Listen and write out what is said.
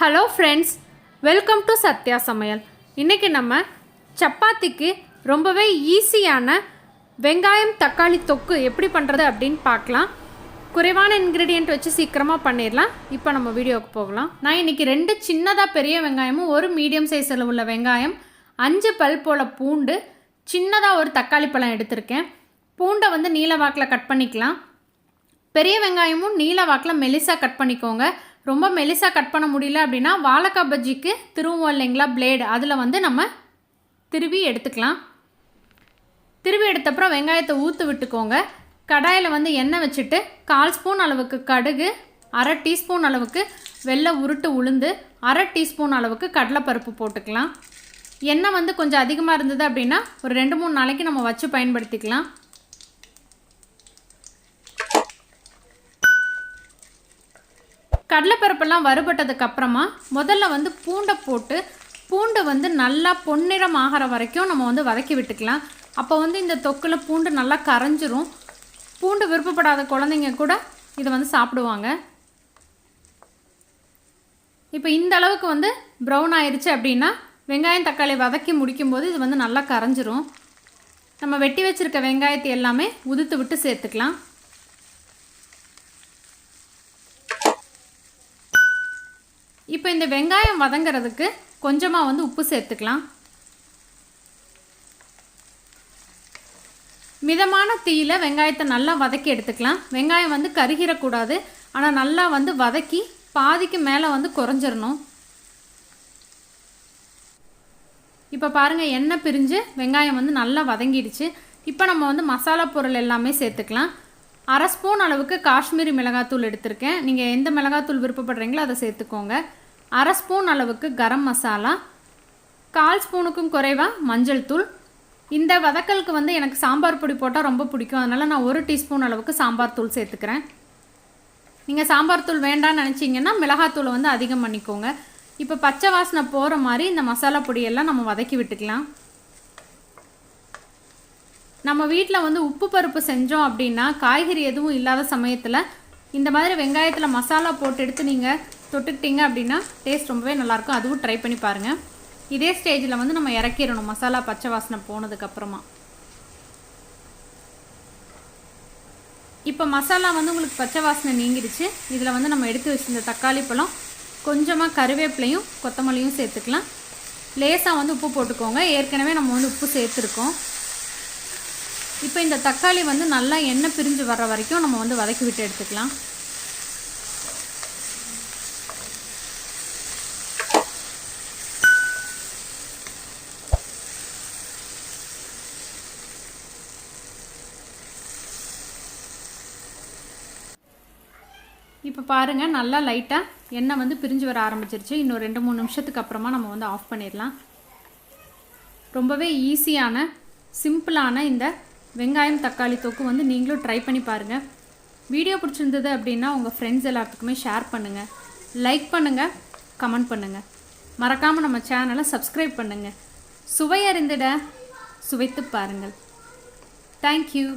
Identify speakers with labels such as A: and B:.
A: Hello friends, welcome to Sathya சமையல். இன்றைக்கி நம்ம சப்பாத்திக்கு ரொம்பவே ஈஸியான வெங்காயம் தக்காளி தொக்கு எப்படி பண்ணுறது அப்படின்னு பார்க்கலாம். குறைவான இன்க்ரீடியண்ட் வச்சு சீக்கிரமாக பண்ணிடலாம். இப்போ நம்ம வீடியோவுக்கு போகலாம். நான் இன்றைக்கி 2 சின்னதாக பெரிய வெங்காயமும் ஒரு மீடியம் சைஸில் உள்ள வெங்காயம், 5 பல் போல் பூண்டு, சின்னதாக ஒரு தக்காளி பழம் எடுத்திருக்கேன். பூண்டை வந்து நீல வாக்கில் கட் பண்ணிக்கலாம். பெரிய வெங்காயமும் நீல வாக்கில் மெலிசாக கட் பண்ணிக்கோங்க. ரொம்ப மெலிசாக கட் பண்ண முடியல அப்படின்னா வாழைக்காய் பஜ்ஜிக்கு திருவுவோம் இல்லைங்களா பிளேடு, அதில் வந்து நம்ம திருவி எடுத்துக்கலாம். திருவி எடுத்தப்புறம் வெங்காயத்தை ஊற்று விட்டுக்கோங்க. கடாயில் வந்து எண்ணெய் வச்சுட்டு 1/4 ஸ்பூன் அளவுக்கு கடுகு, 1/2 டீஸ்பூன் அளவுக்கு வெள்ளை உருட்டு உளுந்து, 1/2 டீஸ்பூன் அளவுக்கு கடலைப்பருப்பு போட்டுக்கலாம். எண்ணெய் வந்து கொஞ்சம் அதிகமாக இருந்தது அப்படின்னா ஒரு 2-3 நாளைக்கு நம்ம வச்சு பயன்படுத்திக்கலாம். கடலைப்பருப்பெல்லாம் வறுபட்டதுக்கு அப்புறமா முதல்ல வந்து பூண்டை போட்டு பூண்டு வந்து நல்லா பொன்னிறம் ஆகிற வரைக்கும் நம்ம வந்து வதக்கி விட்டுக்கலாம். அப்போ வந்து இந்த தொக்கில் பூண்டு நல்லா கரைஞ்சிரும். பூண்டு விருப்பப்படாத குழந்தைங்க கூட இதை வந்து சாப்பிடுவாங்க. இப்போ இந்த அளவுக்கு வந்து ப்ரௌன் ஆயிடுச்சு அப்படின்னா வெங்காயம் தக்காளி வதக்கி முடிக்கும்போது இது வந்து நல்லா கரைஞ்சிரும். நம்ம வெட்டி வச்சுருக்க வெங்காயத்தை எல்லாமே உதுத்து விட்டு சேர்த்துக்கலாம். இப்போ இந்த வெங்காயம் வதங்கிறதுக்கு கொஞ்சமாக வந்து உப்பு சேர்த்துக்கலாம். மிதமான தீயில வெங்காயத்தை நல்லா வதக்கி எடுத்துக்கலாம். வெங்காயம் வந்து கருகிடக்கூடாது, ஆனால் நல்லா வந்து வதக்கி பாதிக்கு மேலே வந்து குறைஞ்சிடணும். இப்போ பாருங்கள், எண்ணெய் பிரிஞ்சு வெங்காயம் வந்து நல்லா வதங்கிடுச்சு. இப்போ நம்ம வந்து மசாலா பொருள் எல்லாமே சேர்த்துக்கலாம். 1/2 ஸ்பூன் அளவுக்கு காஷ்மீரி மிளகாத்தூள் எடுத்திருக்கேன். நீங்கள் எந்த மிளகாத்தூள் விருப்பப்படுறீங்களோ அதை சேர்த்துக்கோங்க. 1/2 ஸ்பூன் அளவுக்கு கரம் மசாலா, 1/4 ஸ்பூனுக்கும் குறைவாக மஞ்சள் தூள். இந்த வதக்கலுக்கு வந்து எனக்கு சாம்பார் பொடி போட்டால் ரொம்ப பிடிக்கும், அதனால் நான் 1 டீஸ்பூன் அளவுக்கு சாம்பார் தூள் சேர்த்துக்கிறேன். நீங்கள் சாம்பார் தூள் வேண்டான்னு நினச்சிங்கன்னா மிளகாத்தூளை வந்து அதிகம் பண்ணிக்கோங்க. இப்போ பச்சை வாசனை போகிற மாதிரி இந்த மசாலா பொடியெல்லாம் நம்ம வதக்கி விட்டுக்கலாம். நம்ம வீட்டில் வந்து உப்பு பருப்பு செஞ்சோம் அப்படின்னா காய்கறி எதுவும் இல்லாத சமயத்தில் இந்த மாதிரி வெங்காயத்தில் மசாலா போட்டு எடுத்து நீங்கள் தொட்டுக்கிட்டீங்க அப்படின்னா டேஸ்ட் ரொம்பவே நல்லாயிருக்கும். அதுவும் ட்ரை பண்ணி பாருங்கள். இதே ஸ்டேஜில் வந்து நம்ம இறக்கிடணும் மசாலா பச்சை வாசனை போனதுக்கப்புறமா. இப்போ மசாலா வந்து உங்களுக்கு பச்சை வாசனை நீங்கிடுச்சு. இதில் வந்து நம்ம எடுத்து வச்சிருந்த தக்காளி பழம், கொஞ்சமாக கருவேப்பிலையும் கொத்தமல்லியும் சேர்த்துக்கலாம். லேசாக வந்து உப்பு போட்டுக்கோங்க, ஏற்கனவே நம்ம வந்து உப்பு சேர்த்துருக்கோம். இப்போ இந்த தக்காளி வந்து நல்லா எண்ணெய் பிரிஞ்சு வர்ற வரைக்கும் நம்ம வந்து வதக்கி விட்டு எடுத்துக்கலாம். இப்போ பாருங்கள், நல்லா லைட்டாக எண்ணெய் வந்து பிரிஞ்சு வர ஆரம்பிச்சிருச்சு. இன்னும் 2-3 நிமிஷத்துக்கு அப்புறமா நம்ம வந்து ஆஃப் பண்ணிடலாம். ரொம்பவே ஈஸியான சிம்பிளான இந்த வெங்காயம் தக்காளி தொக்கு வந்து நீங்களும் ட்ரை பண்ணி பாருங்கள். வீடியோ பிடிச்சிருந்தது அப்படின்னா உங்கள் ஃப்ரெண்ட்ஸ் எல்லாத்துக்குமே ஷேர் பண்ணுங்கள், லைக் பண்ணுங்கள், கமெண்ட் பண்ணுங்கள். மறக்காமல் நம்ம சேனலை சப்ஸ்கிரைப் பண்ணுங்கள். சுவையறிந்திட சுவைத்து பாருங்கள். தேங்க்யூ.